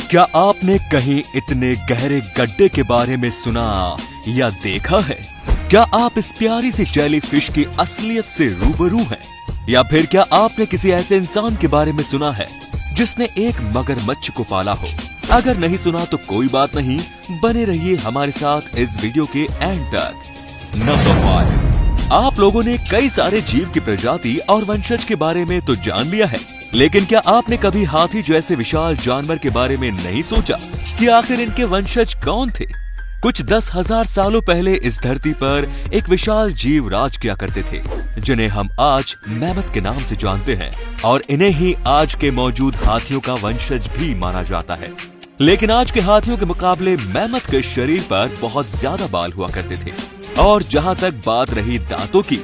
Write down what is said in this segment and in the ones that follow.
क्या आपने कहीं इतने गहरे गड्ढे के बारे में सुना या देखा है? क्या आप इस प्यारी सी जेलीफिश की असलियत से रूबरू हैं? या फिर क्या आपने किसी ऐसे इंसान के बारे में सुना है जिसने एक मगरमच्छ को पाला हो? अगर नहीं सुना तो कोई बात नहीं, बने रहिए हमारे साथ इस वीडियो के एंड तक। नंबर 5, आप लोगों ने कई सारे जीव की प्रजाति और वंशज के बारे में तो जान लिया है, लेकिन क्या आपने कभी हाथी जैसे विशाल जानवर के बारे में नहीं सोचा कि आखिर इनके वंशज कौन थे? कुछ 10,000 सालों पहले इस धरती पर एक विशाल जीव राज किया करते थे, जिन्हें हम आज मैमथ के नाम से जानते हैं, और इन्हें ही आज के मौजूद हाथियों का वंशज भी माना जाता है। लेकिन आज के हाथियों के मुकाबले मैमथ के शरीर पर बहुत ज्यादा बाल हुआ करते थे, और जहाँ तक बात रही दांतों की,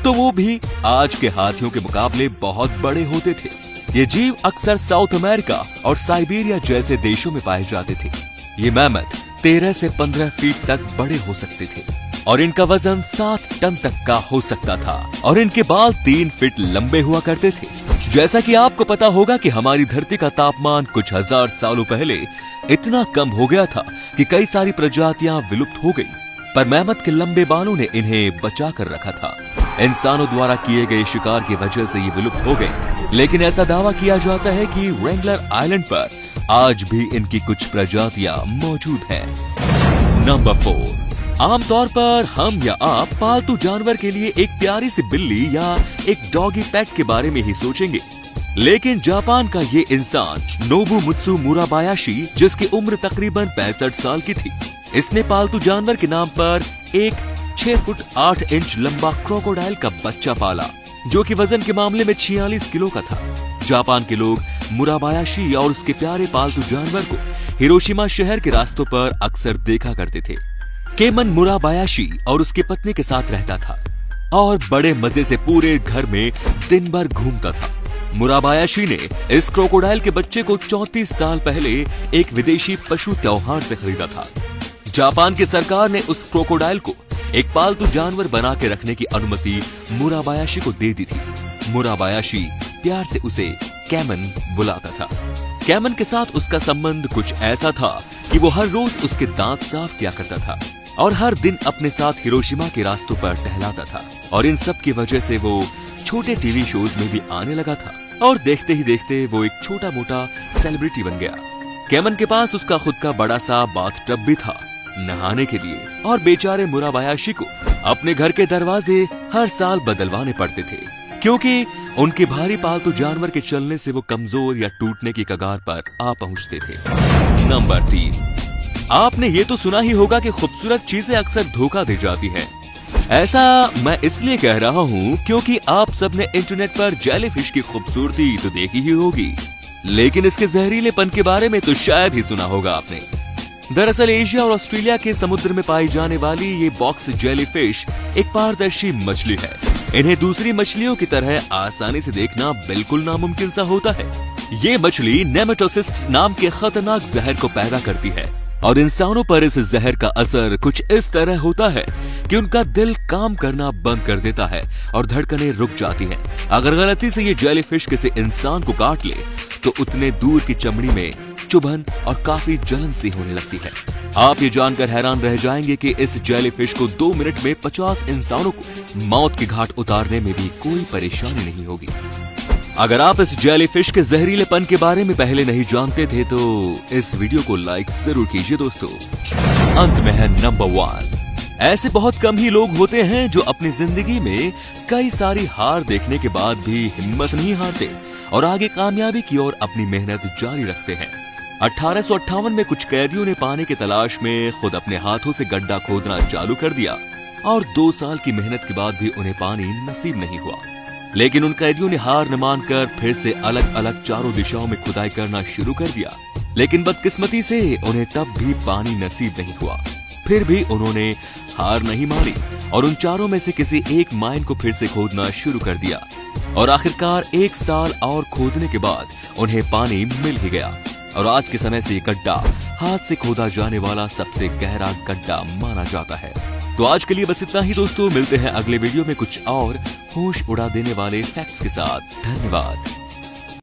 तो वो भी आज के हाथियों के मुकाबले बहुत बड़े होते थे। ये जीव अक्सर साउथ अमेरिका और साइबेरिया जैसे देशों में पाए जाते थे। ये मैमथ 13 से 15 फीट तक बड़े हो सकते थे, और इनका वजन 7 टन तक का हो सकता था, और इनके बाल 3 फीट लंबे हुआ करते थे। जैसा कि आपको पता होगा कि हमारी धरती का तापमान कुछ 1000 सालों पहले इतना कम हो गया था कि कई सारी प्रजातियां विलुप्त हो गई, पर मैमथ के लंबे बालों ने इन्हें बचा कर रखा था। इंसानों द्वारा किए गए शिकार की वजह से ये विलुप्त हो गए, लेकिन ऐसा दावा किया जाता है कि रेंगलर आइलैंड पर आज भी इनकी कुछ प्रजातियां मौजूद हैं। नंबर 4, आमतौर पर हम या आप पालतू जानवर के लिए एक प्यारी सी बिल्ली या एक डॉगी पेट के बारे में ही सोचेंगे, लेकिन जापान का ये इंसान नोबुमुत्सु मुराबायाशी, जिसकी उम्र तकरीबन 65 साल की थी, इसने पालतू जानवर के नाम पर एक 6 फुट 8 इंच लंबा क्रोकोडाइल का बच्चा पाला, जो कि वजन के मामले में 46 किलो का था। जापान के लोग मुराबायाशी और उसके प्यारे पालतू जानवर को हिरोशिमा शहर के रास्तों पर अक्सर देखा करते थे। केमन मुराबायाशी और उसके पत्नी के साथ रहता था और बड़े मजे से पूरे घर में दिन भर घूमता था। मुराबायाशी ने इस क्रोकोडाइल के बच्चे को 34 साल पहले एक विदेशी पशु त्योहार से खरीदा था। जापान की सरकार ने उस क्रोकोडाइल को एक पालतू जानवर बना के रखने की अनुमति मुराबायाशी को दे दी थी। मुराबायाशी प्यार से उसे कैमन बुलाता था। कैमन के साथ उसका संबंध कुछ ऐसा था कि वो हर रोज उसके दांत साफ किया करता था और हर दिन अपने साथ हिरोशिमा के रास्तों पर टहलाता था, और इन सब की वजह से वो छोटे टीवी शोज में भी आने लगा था, और देखते ही देखते वो एक छोटा मोटा सेलिब्रिटी बन गया। कैमन के पास उसका खुद का बड़ा सा बाथटब भी था नहाने के लिए, और बेचारे मुराबायाशी को अपने घर के दरवाजे हर साल बदलवाने पड़ते थे, क्योंकि उनके भारी पालतू जानवर के चलने से वो कमजोर या टूटने की कगार पर आ पहुंचते थे। नंबर 3, आपने ये तो सुना ही होगा कि खूबसूरत चीजें अक्सर धोखा दे जाती हैं। ऐसा मैं इसलिए कह रहा हूँ क्योंकि आप सबने इंटरनेट पर जेलीफिश की खूबसूरती तो देखी ही होगी, लेकिन इसके जहरीलेपन के बारे में तो शायद ही सुना होगा आपने। दरअसल एशिया और ऑस्ट्रेलिया के समुद्र में पाई जाने वाली ये बॉक्स जेलीफिश एक पारदर्शी मछली है। इन्हें दूसरी मछलियों की तरह आसानी से देखना बिल्कुल नामुमकिन सा होता है। ये मछली नेमेटोसिस्ट नाम के खतरनाक जहर को पैदा करती है, और इंसानों पर इस जहर का असर कुछ इस तरह होता है कि उनका दिल काम करना बंद कर देता है और धड़कनें रुक जाती हैं। अगर गलती से ये जेलीफिश किसी इंसान को काट ले तो उतने दूर की चमड़ी में चुभन और काफी जलन सी होने लगती है। आप ये जानकर हैरान रह जाएंगे कि इस जेलीफिश को 2 मिनट में 50 इंसानों को मौत की घाट उतारने में भी कोई परेशानी नहीं होगी। अगर आप इस जेलीफिश के जहरीलेपन के बारे में पहले नहीं जानते थे तो इस वीडियो को लाइक जरूर कीजिए दोस्तों। अंत में है नंबर 1, ऐसे बहुत कम ही लोग होते हैं जो अपनी जिंदगी में कई सारी हार देखने के बाद भी हिम्मत नहीं हारते और आगे कामयाबी की ओर अपनी मेहनत जारी रखते हैं। 1858 में कुछ कैदियों ने पानी की तलाश में खुद अपने हाथों से गड्ढा खोदना चालू कर दिया, और 2 साल की मेहनत के बाद भी उन्हें पानी नसीब नहीं हुआ। लेकिन उन कैदियों ने हार न मानकर फिर से अलग अलग चारों दिशाओं में खुदाई करना शुरू कर दिया, लेकिन बदकिस्मती से उन्हें तब भी पानी नसीब नहीं हुआ। फिर भी उन्होंने हार नहीं मानी और उन चारों में से किसी एक माइन को फिर से खोदना शुरू कर दिया, और आखिरकार 1 साल और खोदने के बाद उन्हें पानी मिल ही गया, और आज के समय से ये गड्ढा हाथ से खोदा जाने वाला सबसे गहरा गड्ढा माना जाता है। तो आज के लिए बस इतना ही दोस्तों, मिलते हैं अगले वीडियो में कुछ और होश उड़ा देने वाले फैक्ट्स के साथ। धन्यवाद।